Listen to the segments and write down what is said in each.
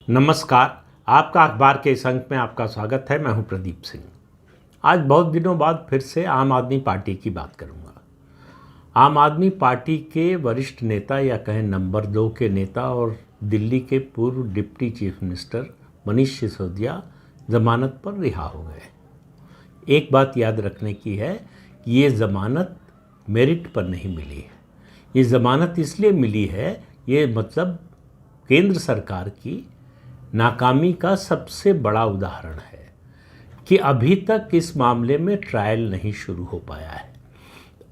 नमस्कार। आपका अखबार के इस अंक में आपका स्वागत है। मैं हूं प्रदीप सिंह। आज बहुत दिनों बाद फिर से आम आदमी पार्टी की बात करूंगा। आम आदमी पार्टी के वरिष्ठ नेता या कहें नंबर 2 के नेता और दिल्ली के पूर्व deputy chief minister Manish Sisodia जमानत पर रिहा हो गए। एक बात याद रखने की है कि ये जमानत मेरिट पर नहीं मिली है। ये जमानत इसलिए मिली है, ये मतलब केंद्र सरकार की नाकामी का सबसे बड़ा उदाहरण है कि अभी तक इस मामले में ट्रायल नहीं शुरू हो पाया है।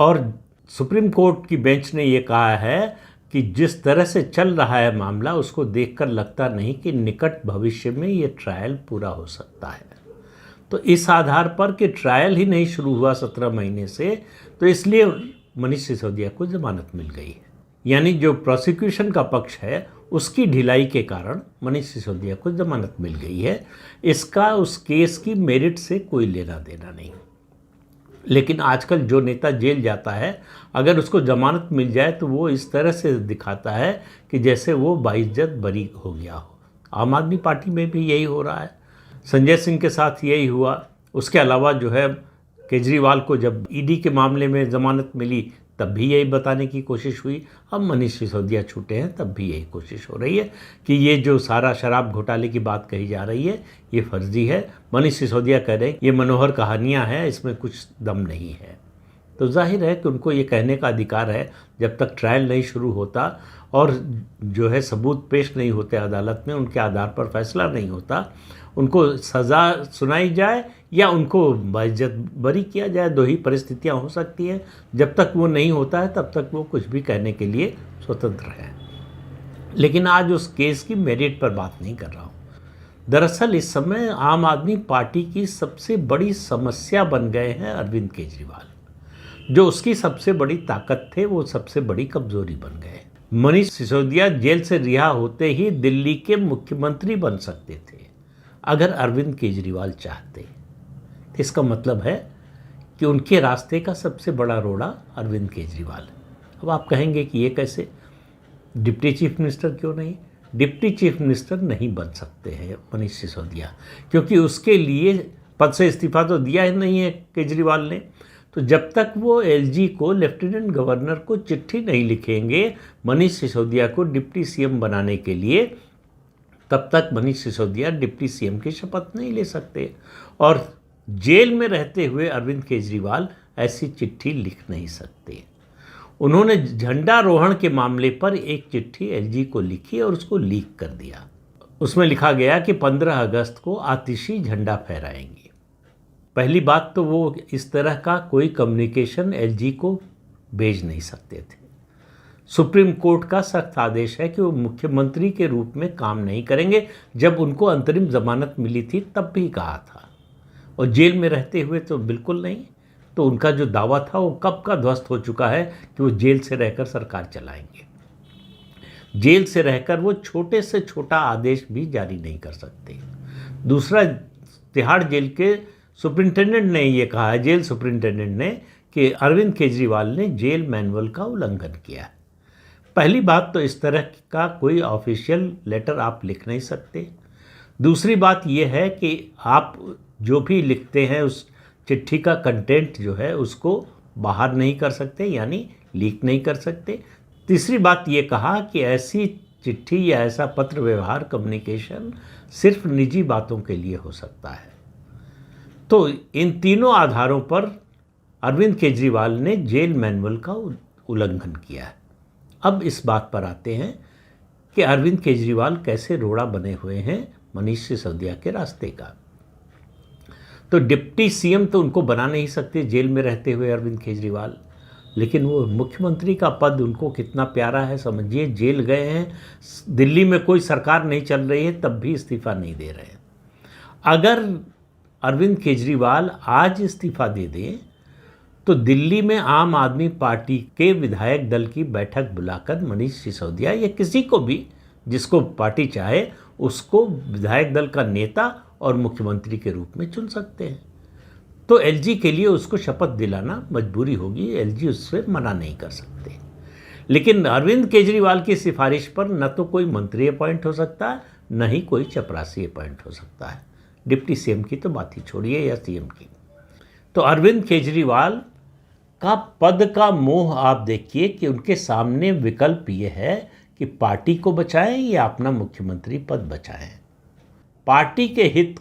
और सुप्रीम कोर्ट की बेंच ने ये कहा है कि जिस तरह से चल रहा है मामला, उसको देखकर लगता नहीं कि निकट भविष्य में ये ट्रायल पूरा हो सकता है। तो इस आधार पर कि ट्रायल ही नहीं शुरू हुआ 17 महीने से, तो इसलिए मनीष सिसोदिया को जमानत मिल गई है। यानी जो प्रोसिक्यूशन का पक्ष है उसकी ढिलाई के कारण मनीष सिसोदिया को जमानत मिल गई है। इसका उस केस की मेरिट से कोई लेना देना नहीं। लेकिन आजकल जो नेता जेल जाता है, अगर उसको जमानत मिल जाए तो वो इस तरह से दिखाता है कि जैसे वो बाइज्जत बरी हो गया हो। आम आदमी पार्टी में भी यही हो रहा है। संजय सिंह के साथ यही हुआ। उसके अलावा जो है, केजरीवाल को जब ईडी के मामले में ज़मानत मिली तब भी यही बताने की कोशिश हुई। अब मनीष सिसोदिया छूटे हैं तब भी यही कोशिश हो रही है कि ये जो सारा शराब घोटाले की बात कही जा रही है ये फर्जी है। मनीष सिसोदिया कह रहे हैं ये मनोहर कहानियाँ हैं, इसमें कुछ दम नहीं है। तो जाहिर है कि उनको ये कहने का अधिकार है। जब तक ट्रायल नहीं शुरू होता और जो है सबूत पेश नहीं होते अदालत में, उनके आधार पर फैसला नहीं होता, उनको सज़ा सुनाई जाए या उनको बाइज्जत बरी किया जाए, दो ही परिस्थितियां हो सकती हैं। जब तक वो नहीं होता है तब तक वो कुछ भी कहने के लिए स्वतंत्र हैं। लेकिन आज उस केस की मेरिट पर बात नहीं कर रहा हूँ। दरअसल इस समय आम आदमी पार्टी की सबसे बड़ी समस्या बन गए हैं अरविंद केजरीवाल। जो उसकी सबसे बड़ी ताकत थे वो सबसे बड़ी कमजोरी बन गए। मनीष सिसोदिया जेल से रिहा होते ही दिल्ली के मुख्यमंत्री बन सकते थे अगर अरविंद केजरीवाल चाहते। इसका मतलब है कि उनके रास्ते का सबसे बड़ा रोड़ा अरविंद केजरीवाल है। अब आप कहेंगे कि ये कैसे, डिप्टी चीफ मिनिस्टर क्यों नहीं? डिप्टी चीफ मिनिस्टर नहीं बन सकते हैं मनीष सिसोदिया, क्योंकि उसके लिए पद से इस्तीफा तो दिया ही नहीं है केजरीवाल ने। तो जब तक वो एलजी को, लेफ्टिनेंट गवर्नर को चिट्ठी नहीं लिखेंगे मनीष सिसोदिया को डिप्टी सीएम बनाने के लिए, तब तक मनीष सिसोदिया डिप्टी सीएम की शपथ नहीं ले सकते। और जेल में रहते हुए अरविंद केजरीवाल ऐसी चिट्ठी लिख नहीं सकते। उन्होंने झंडारोहण के मामले पर एक चिट्ठी एलजी को लिखी और उसको लीक कर दिया। उसमें लिखा गया कि 15 अगस्त को आतिशी झंडा फहराएंगे। पहली बात तो वो इस तरह का कोई कम्युनिकेशन एलजी को भेज नहीं सकते थे। सुप्रीम कोर्ट का सख्त आदेश है कि वो मुख्यमंत्री के रूप में काम नहीं करेंगे। जब उनको अंतरिम जमानत मिली थी तब भी कहा था, और जेल में रहते हुए तो बिल्कुल नहीं। तो उनका जो दावा था वो कब का ध्वस्त हो चुका है कि वो जेल से रहकर सरकार चलाएंगे। जेल से रहकर वो छोटे से छोटा आदेश भी जारी नहीं कर सकते। दूसरा, तिहाड़ जेल के सुप्रिंटेंडेंट ने ये कहा है, जेल सुप्रिंटेंडेंट ने, कि अरविंद केजरीवाल ने जेल मैनुअल का उल्लंघन किया। पहली बात तो इस तरह का कोई ऑफिशियल लेटर आप लिख नहीं सकते। दूसरी बात यह है कि आप जो भी लिखते हैं उस चिट्ठी का कंटेंट जो है उसको बाहर नहीं कर सकते, यानी लीक नहीं कर सकते। तीसरी बात ये कहा कि ऐसी चिट्ठी या ऐसा पत्र व्यवहार, कम्युनिकेशन सिर्फ निजी बातों के लिए हो सकता है। तो इन तीनों आधारों पर अरविंद केजरीवाल ने जेल मैनुअल का उल्लंघन किया है। अब इस बात पर आते हैं कि अरविंद केजरीवाल कैसे रोड़ा बने हुए हैं मनीष सिसोदिया के रास्ते का। तो डिप्टी सीएम तो उनको बना नहीं सकते जेल में रहते हुए अरविंद केजरीवाल, लेकिन वो मुख्यमंत्री का पद उनको कितना प्यारा है समझिए। जेल गए हैं, दिल्ली में कोई सरकार नहीं चल रही है, तब भी इस्तीफा नहीं दे रहे हैं। अगर अरविंद केजरीवाल आज इस्तीफा दे दें तो दिल्ली में आम आदमी पार्टी के विधायक दल की बैठक बुलाकर मनीष सिसोदिया या किसी को भी, जिसको पार्टी चाहे, उसको विधायक दल का नेता और मुख्यमंत्री के रूप में चुन सकते हैं। तो एलजी के लिए उसको शपथ दिलाना मजबूरी होगी, एलजी उससे मना नहीं कर सकते। लेकिन अरविंद केजरीवाल की सिफारिश पर न तो कोई मंत्री अपॉइंट हो सकता है, न ही कोई चपरासी अपॉइंट हो सकता है। डिप्टी सीएम की तो बात ही छोड़िए या सीएम की। तो अरविंद केजरीवाल का पद का मोह आप देखिए कि उनके सामने विकल्प ये है कि पार्टी को बचाएं या अपना मुख्यमंत्री पद बचाएं। पार्टी के हित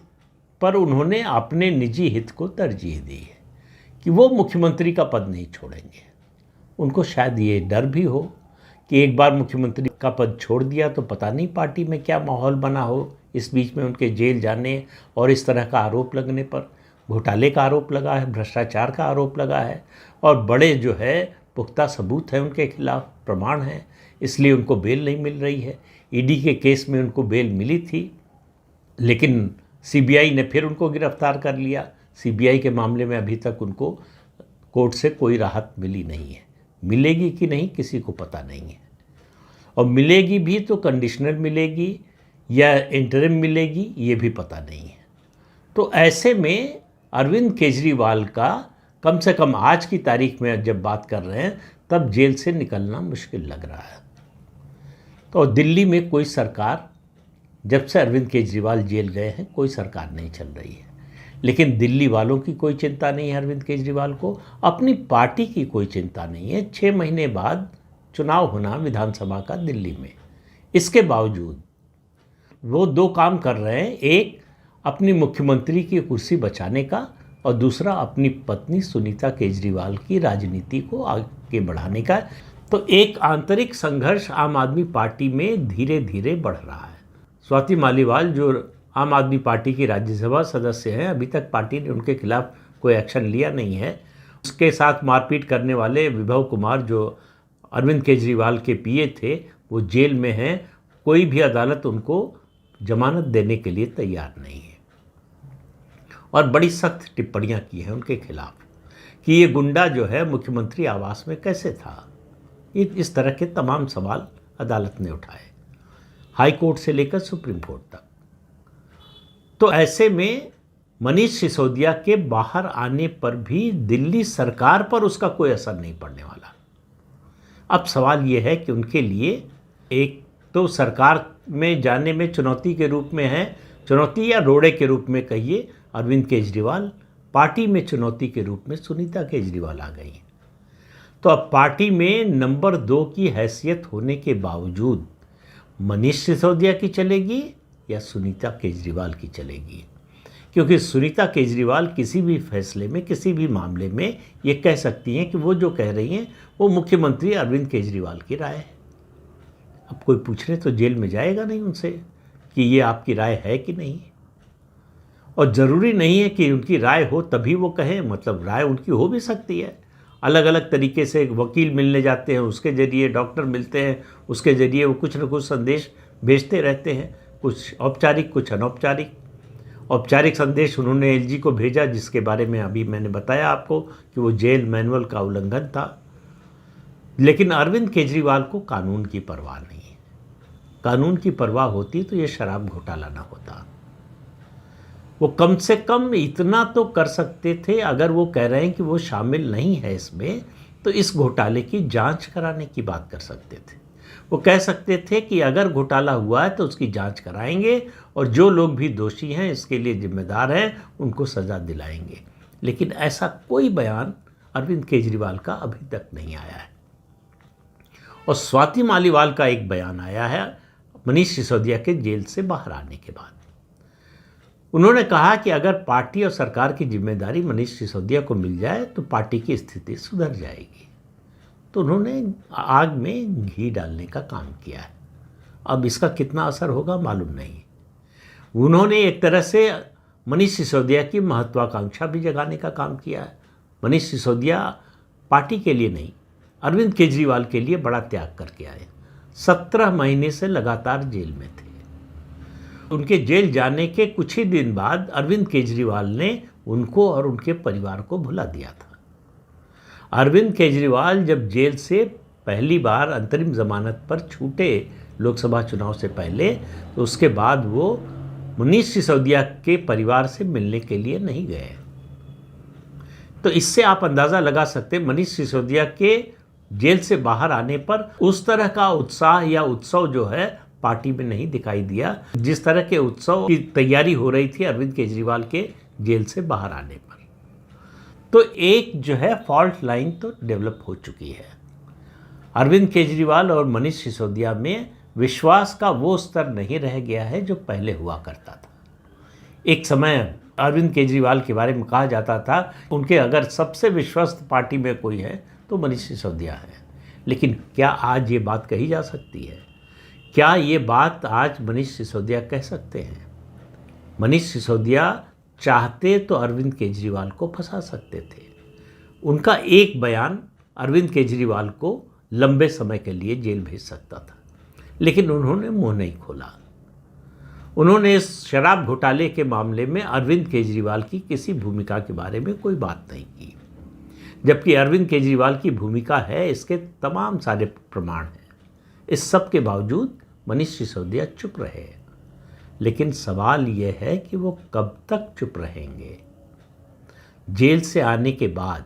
पर उन्होंने अपने निजी हित को तरजीह दी है कि वो मुख्यमंत्री का पद नहीं छोड़ेंगे। उनको शायद ये डर भी हो कि एक बार मुख्यमंत्री का पद छोड़ दिया तो पता नहीं पार्टी में क्या माहौल बना हो। इस बीच में उनके जेल जाने और इस तरह का आरोप लगने पर, घोटाले का आरोप लगा है, भ्रष्टाचार का आरोप लगा है और बड़े जो है पुख्ता सबूत हैं उनके खिलाफ, प्रमाण हैं, इसलिए उनको बेल नहीं मिल रही है। ईडी के केस में उनको बेल मिली थी, लेकिन सीबीआई ने फिर उनको गिरफ्तार कर लिया। सीबीआई के मामले में अभी तक उनको कोर्ट से कोई राहत मिली नहीं है। मिलेगी कि नहीं किसी को पता नहीं है, और मिलेगी भी तो कंडीशनल मिलेगी या इंटरिम मिलेगी ये भी पता नहीं है। तो ऐसे में अरविंद केजरीवाल का कम से कम आज की तारीख में जब बात कर रहे हैं तब जेल से निकलना मुश्किल लग रहा है। तो दिल्ली में कोई सरकार, जब से अरविंद केजरीवाल जेल गए हैं कोई सरकार नहीं चल रही है। लेकिन दिल्ली वालों की कोई चिंता नहीं है अरविंद केजरीवाल को, अपनी पार्टी की कोई चिंता नहीं है। 6 महीने बाद चुनाव होना विधानसभा का दिल्ली में, इसके बावजूद वो 2 काम कर रहे हैं। एक, अपनी मुख्यमंत्री की कुर्सी बचाने का, और दूसरा अपनी पत्नी सुनीता केजरीवाल की राजनीति को आगे बढ़ाने का। तो एक आंतरिक संघर्ष आम आदमी पार्टी में धीरे धीरे बढ़ रहा है। स्वाति मालीवाल जो आम आदमी पार्टी की राज्यसभा सदस्य हैं, अभी तक पार्टी ने उनके खिलाफ कोई एक्शन लिया नहीं है। उसके साथ मारपीट करने वाले विभव कुमार जो अरविंद केजरीवाल के पीए थे वो जेल में हैं। कोई भी अदालत उनको जमानत देने के लिए तैयार नहीं है, और बड़ी सख्त टिप्पणियां की हैं उनके खिलाफ कि ये गुंडा जो है मुख्यमंत्री आवास में कैसे था। इस तरह के तमाम सवाल अदालत ने उठाए, हाई कोर्ट से लेकर सुप्रीम कोर्ट तक। तो ऐसे में मनीष सिसोदिया के बाहर आने पर भी दिल्ली सरकार पर उसका कोई असर नहीं पड़ने वाला। अब सवाल ये है कि उनके लिए एक तो सरकार में जाने में चुनौती के रूप में है, चुनौती या रोड़े के रूप में कहिए अरविंद केजरीवाल, पार्टी में चुनौती के रूप में सुनीता केजरीवाल आ गई। तो अब पार्टी में नंबर 2 की हैसियत होने के बावजूद मनीष सिसोदिया की चलेगी या सुनीता केजरीवाल की चलेगी, क्योंकि सुनीता केजरीवाल किसी भी फैसले में, किसी भी मामले में ये कह सकती हैं कि वो जो कह रही हैं वो मुख्यमंत्री अरविंद केजरीवाल की राय है। अब कोई पूछने तो जेल में जाएगा नहीं उनसे कि ये आपकी राय है कि नहीं, और ज़रूरी नहीं है कि उनकी राय हो तभी वो कहें, मतलब राय उनकी हो भी सकती है। अलग अलग तरीके से वकील मिलने जाते हैं, उसके ज़रिए डॉक्टर मिलते हैं, उसके ज़रिए वो कुछ न कुछ संदेश भेजते रहते हैं, कुछ औपचारिक कुछ अनौपचारिक। औपचारिक संदेश उन्होंने एलजी को भेजा, जिसके बारे में अभी मैंने बताया आपको कि वो जेल मैनुअल का उल्लंघन था। लेकिन अरविंद केजरीवाल को कानून की परवाह नहीं है। कानून की परवाह होती तो ये शराब घोटाला ना होता। वो कम से कम इतना तो कर सकते थे, अगर वो कह रहे हैं कि वो शामिल नहीं है इसमें, तो इस घोटाले की जांच कराने की बात कर सकते थे। वो कह सकते थे कि अगर घोटाला हुआ है तो उसकी जांच कराएंगे और जो लोग भी दोषी हैं, इसके लिए जिम्मेदार हैं, उनको सज़ा दिलाएंगे। लेकिन ऐसा कोई बयान अरविंद केजरीवाल का अभी तक नहीं आया है। और स्वाति मालीवाल का एक बयान आया है मनीष सिसोदिया के जेल से बाहर आने के बाद। उन्होंने कहा कि अगर पार्टी और सरकार की जिम्मेदारी मनीष सिसोदिया को मिल जाए तो पार्टी की स्थिति सुधर जाएगी। तो उन्होंने आग में घी डालने का काम किया है। अब इसका कितना असर होगा मालूम नहीं। उन्होंने एक तरह से मनीष सिसोदिया की महत्वाकांक्षा भी जगाने का काम किया है। मनीष सिसोदिया पार्टी के लिए नहीं, अरविंद केजरीवाल के लिए बड़ा त्याग करके आए। 17 महीने से लगातार जेल में थे। उनके जेल जाने के कुछ ही दिन बाद अरविंद केजरीवाल ने उनको और उनके परिवार को भुला दिया था। अरविंद केजरीवाल जब जेल से पहली बार अंतरिम जमानत पर छूटे लोकसभा चुनाव से पहले, तो उसके बाद वो मनीष सिसोदिया के परिवार से मिलने के लिए नहीं गए। तो इससे आप अंदाज़ा लगा सकते हैं मनीष सिसोदिया के जेल से बाहर आने पर उस तरह का उत्साह या उत्सव जो है पार्टी में नहीं दिखाई दिया जिस तरह के उत्सव की तैयारी हो रही थी अरविंद केजरीवाल के जेल से बाहर आने पर। तो एक जो है फॉल्ट लाइन तो डेवलप हो चुकी है। अरविंद केजरीवाल और मनीष सिसोदिया में विश्वास का वो स्तर नहीं रह गया है जो पहले हुआ करता था। एक समय अरविंद केजरीवाल के बारे में कहा जाता था उनके अगर सबसे विश्वस्त पार्टी में कोई है तो मनीष सिसोदिया है। लेकिन क्या आज ये बात कही जा सकती है? क्या ये बात आज मनीष सिसोदिया कह सकते हैं? मनीष सिसोदिया चाहते तो अरविंद केजरीवाल को फंसा सकते थे। उनका एक बयान अरविंद केजरीवाल को लंबे समय के लिए जेल भेज सकता था, लेकिन उन्होंने मुंह नहीं खोला। उन्होंने इस शराब घोटाले के मामले में अरविंद केजरीवाल की किसी भूमिका के बारे में कोई बात नहीं की, जबकि अरविंद केजरीवाल की भूमिका है, इसके तमाम सारे प्रमाण हैं। इस सब के बावजूद मनीष सिसोदिया चुप रहे। लेकिन सवाल यह है कि वो कब तक चुप रहेंगे? जेल से आने के बाद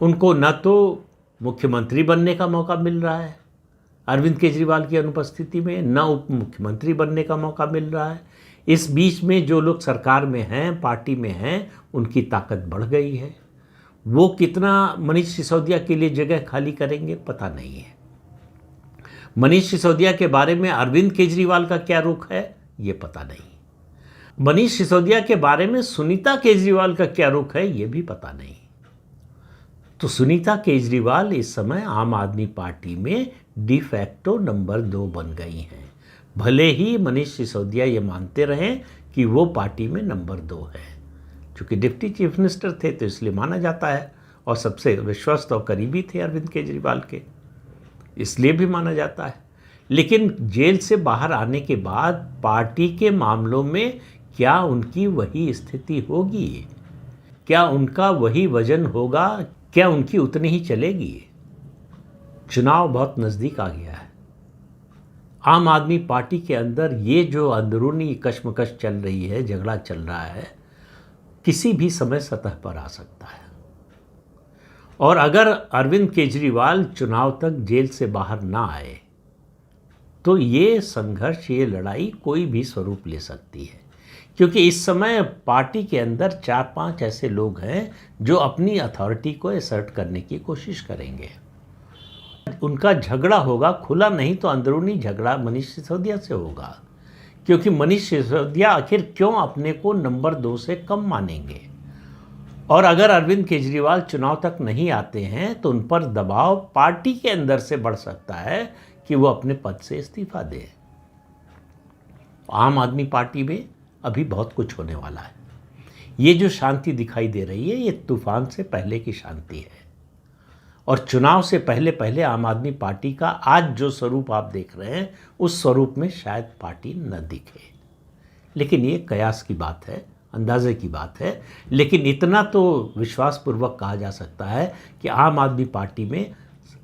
उनको न तो मुख्यमंत्री बनने का मौका मिल रहा है अरविंद केजरीवाल की अनुपस्थिति में, न उप मुख्यमंत्री बनने का मौका मिल रहा है। इस बीच में जो लोग सरकार में हैं, पार्टी में हैं, उनकी ताकत बढ़ गई है। वो कितना मनीष सिसोदिया के लिए जगह खाली करेंगे पता नहीं है। मनीष सिसोदिया के बारे में अरविंद केजरीवाल का क्या रुख है ये पता नहीं। मनीष सिसोदिया के बारे में सुनीता केजरीवाल का क्या रुख है ये भी पता नहीं। तो सुनीता केजरीवाल इस समय आम आदमी पार्टी में डिफैक्टो नंबर 2 बन गई हैं। भले ही मनीष सिसोदिया ये मानते रहें कि वो पार्टी में नंबर 2 है। चूँकि डिप्टी चीफ मिनिस्टर थे तो इसलिए माना जाता है, और सबसे विश्वस्त और करीबी थे अरविंद केजरीवाल के, इसलिए भी माना जाता है। लेकिन जेल से बाहर आने के बाद पार्टी के मामलों में क्या उनकी वही स्थिति होगी? क्या उनका वही वजन होगा? क्या उनकी उतनी ही चलेगी? चुनाव बहुत नज़दीक आ गया है। आम आदमी पार्टी के अंदर ये जो अंदरूनी कश्मकश चल रही है, झगड़ा चल रहा है, किसी भी समय सतह पर आ सकता है। और अगर अरविंद केजरीवाल चुनाव तक जेल से बाहर ना आए तो ये संघर्ष, ये लड़ाई कोई भी स्वरूप ले सकती है। क्योंकि इस समय पार्टी के अंदर 4-5 ऐसे लोग हैं जो अपनी अथॉरिटी को असर्ट करने की कोशिश करेंगे। उनका झगड़ा होगा, खुला नहीं तो अंदरूनी झगड़ा मनीष सिसोदिया से होगा। क्योंकि मनीष सिसोदिया आखिर क्यों अपने को नंबर 2 से कम मानेंगे? और अगर अरविंद केजरीवाल चुनाव तक नहीं आते हैं तो उन पर दबाव पार्टी के अंदर से बढ़ सकता है कि वो अपने पद से इस्तीफा दें। आम आदमी पार्टी में अभी बहुत कुछ होने वाला है। ये जो शांति दिखाई दे रही है ये तूफान से पहले की शांति है। और चुनाव से पहले पहले आम आदमी पार्टी का आज जो स्वरूप आप देख रहे हैं उस स्वरूप में शायद पार्टी न दिखे। लेकिन ये कयास की बात है, अंदाजे की बात है। लेकिन इतना तो विश्वासपूर्वक कहा जा सकता है कि आम आदमी पार्टी में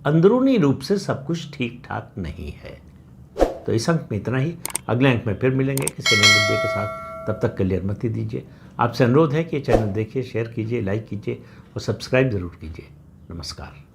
अंदरूनी रूप से सब कुछ ठीक ठाक नहीं है। तो इस अंक में इतना ही। अगले अंक में फिर मिलेंगे किसी नए मुद्दे के साथ। तब तक के लिए अनुमति दीजिए। आपसे अनुरोध है कि चैनल देखिए, शेयर कीजिए, लाइक कीजिए और सब्सक्राइब ज़रूर कीजिए। नमस्कार।